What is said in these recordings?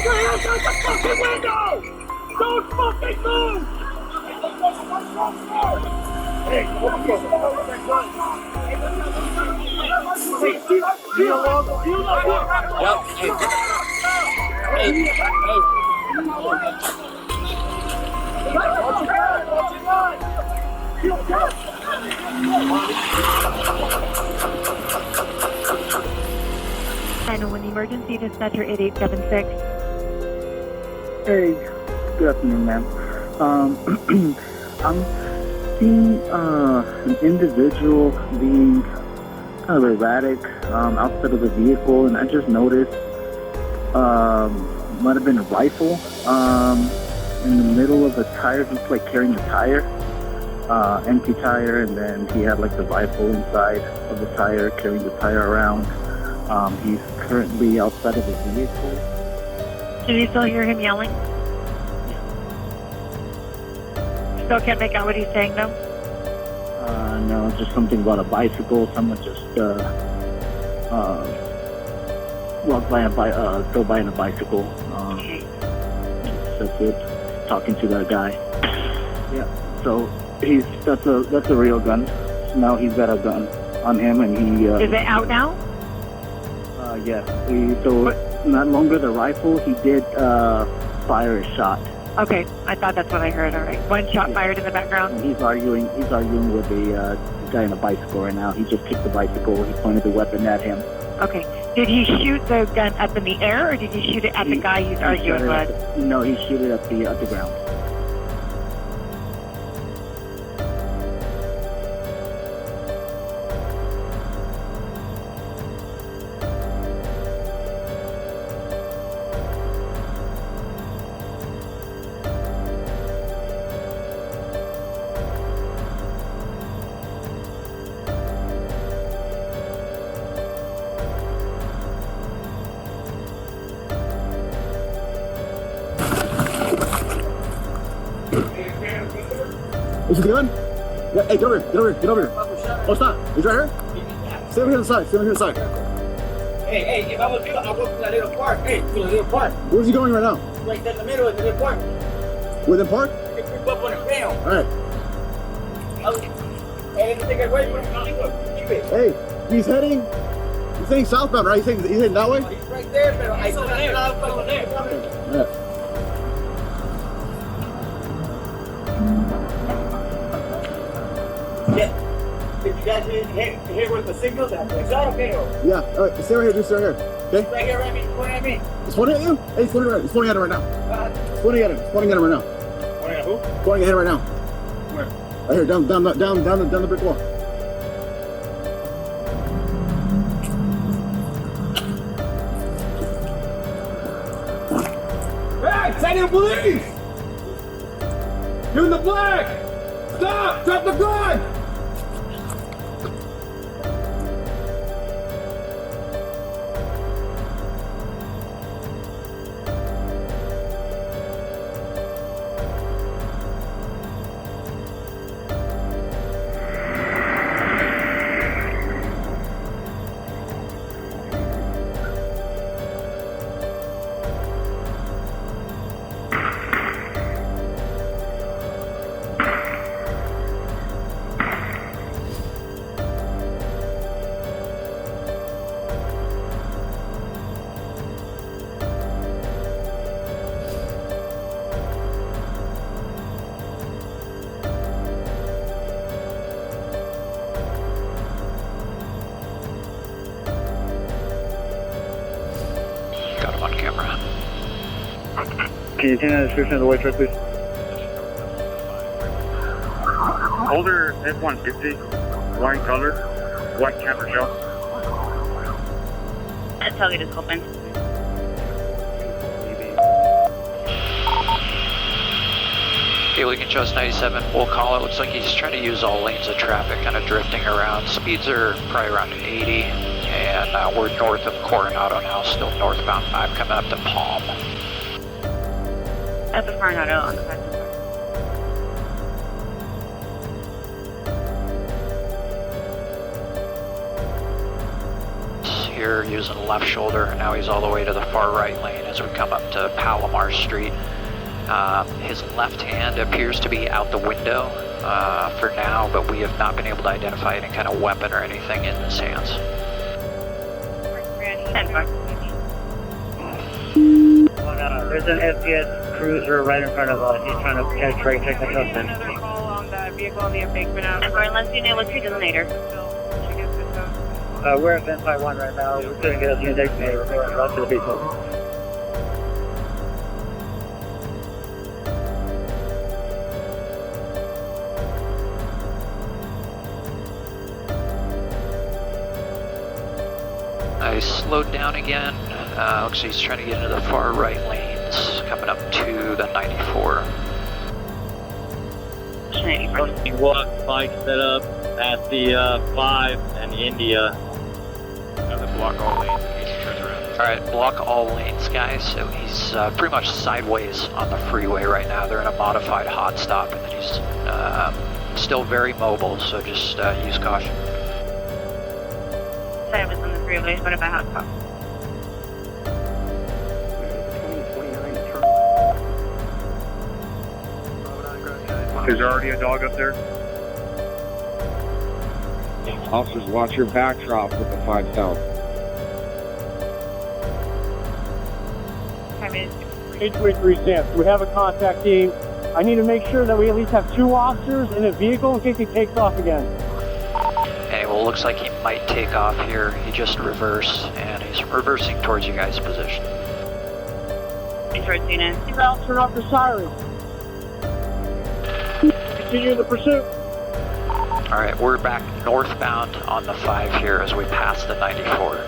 your hands out the fucking window! Don't fucking move! Hey, what the fuck? Yep. Hey. Watch your gun! And when emergency dispatcher 8876. Hey, good afternoon, ma'am. I'm seeing an individual being kind of erratic outside of the vehicle, and I just noticed might have been a rifle in the middle of a tire. He's like carrying a tire, empty tire, and then he had like the rifle inside of the tire, carrying the tire around. He's currently outside of the vehicle. Can you still hear him yelling? Still can't make out what he's saying, though? No, just something about a bicycle. Someone just walked by go by on a bicycle. Okay. That's it. Talking to that guy. Yeah. So that's a real gun. So now he's got a gun on him, and he. Is it out now? Yes. So not longer the rifle. He did fire a shot. Okay, I thought that's what I heard. All right, one shot fired in the background. And he's arguing with a guy on a bicycle right now. He just kicked the bicycle. He pointed the weapon at him. Okay. Did he shoot the gun up in the air, or did he shoot it at the guy he's arguing with? No, he shoot it at the ground. Is it good? Yeah, hey, get over here. Oh, stop. He's right here? Stay over here on the side. Hey, if I was you, I'll go to that little park. Hey, to the little park. Where's he going right now? Right there in the middle of the little park. Within park? You can creep up on the ground. Alright. Hey, let me take it away from him. Keep it. Hey, he's heading southbound, right? He's heading that way? He's right there, but I saw that over there. Alright. Yeah. Did you guys hear what the signal that is that okay? Or? Yeah, alright, stay right here, just stay right here. Okay? Right here, right me, point at me. He's pointing at you? Hey, he's pointing at him right now. He's pointing at him right now. Pointing at who? Pointing at him right now. Where? Right here, down the brick wall. Hey, San Diego police! You're in the black! Stop! Drop the gun! Got him on camera. Can you take that description of the white truck, please? Older F-150, wine color, white camper shell. That's how it is open. Okay, we can trust 97. We'll call it. Looks like he's trying to use all lanes of traffic, kind of drifting around. Speeds are probably around 80. And we're north of Coronado now, still northbound 5 coming up to Palm. At the Coronado on the second floor. here using the left shoulder. Now he's all the way to the far right lane as we come up to Palomar Street. His left hand appears to be out the window for now, but we have not been able to identify any kind of weapon or anything in his hands. There's an FPS cruiser right in front of us. He's trying to penetrate, take the husband. Call on the vehicle on the embankment out. Let's do know what's your designator. We're at 1051 right now. We couldn't get us the designator. We're going right to the vehicle. I slowed down again. Looks like he's trying to get into the far right lanes, coming up to the 94. Walk bike set up at the 5 and the India. Block all lanes in case he turns around. Alright, block all lanes, guys. So he's pretty much sideways on the freeway right now. They're in a modified hot stop, and then he's still very mobile, so just use caution. I was on the freeway. What about hotspot? Is there already a dog up there? Officers, watch your backdrop with the 5 South. 5 minutes. 823 Sam. We have a contact team. I need to make sure that we at least have 2 officers in a vehicle in case he takes off again. Okay, well, looks like he might take off here. He just reversed, and he's reversing towards you guys' position. Towards Cena. He's out, turn off the siren. Continue the pursuit. Alright, we're back northbound on the 5 here as we pass the 94.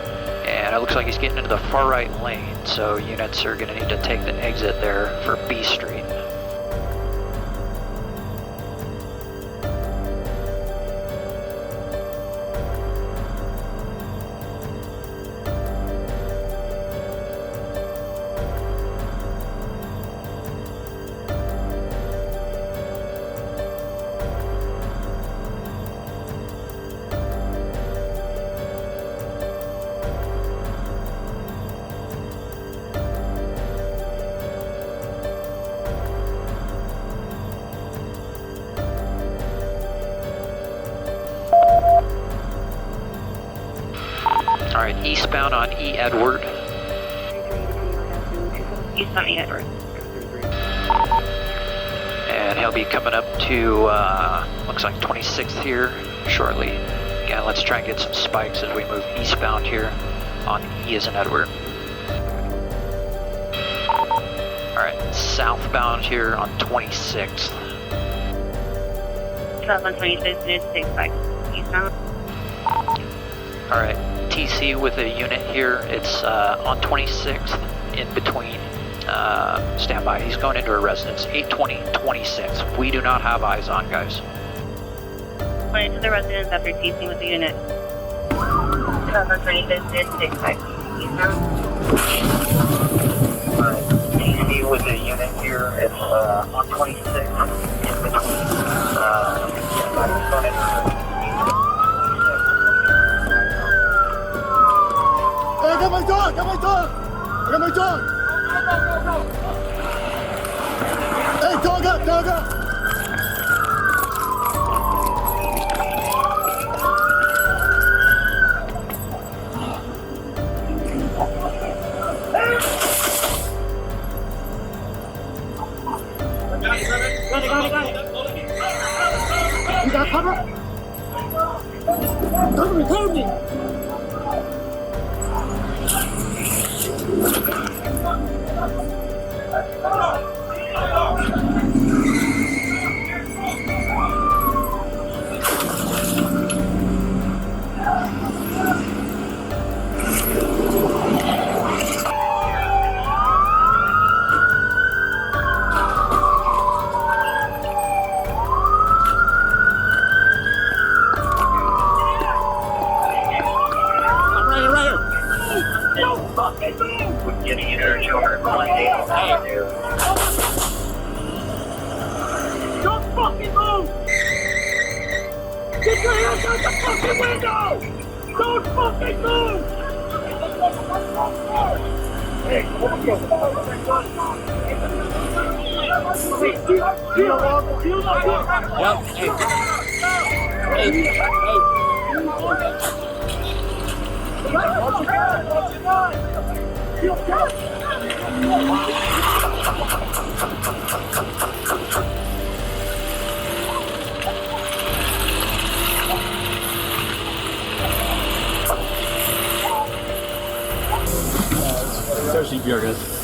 And it looks like he's getting into the far right lane, so units are going to need to take the exit there for B Street. Alright, eastbound on E. Edward. Eastbound E. Edward. And he'll be coming up to, looks like 26th here shortly. Again, let's try and get some spikes as we move eastbound here on E as in Edward. Alright, southbound here on 26th. South on 26th, near 6 bikes. Eastbound. Alright, TC with a unit here. It's on 26th, in between. Stand by. He's going into a residence. 820-26. We do not have eyes on, guys. Went into the residence after TC with the unit. South on 26th, near 6 bikes. Eastbound. TC with a unit here. It's on 26th, in between. Hey, I got my dog! I got my dog! Hey, dog up! Got it. You got cover? Cover me! Don't fucking move! Get your hands out the fucking window! Don't fucking move! Start CPR, guys.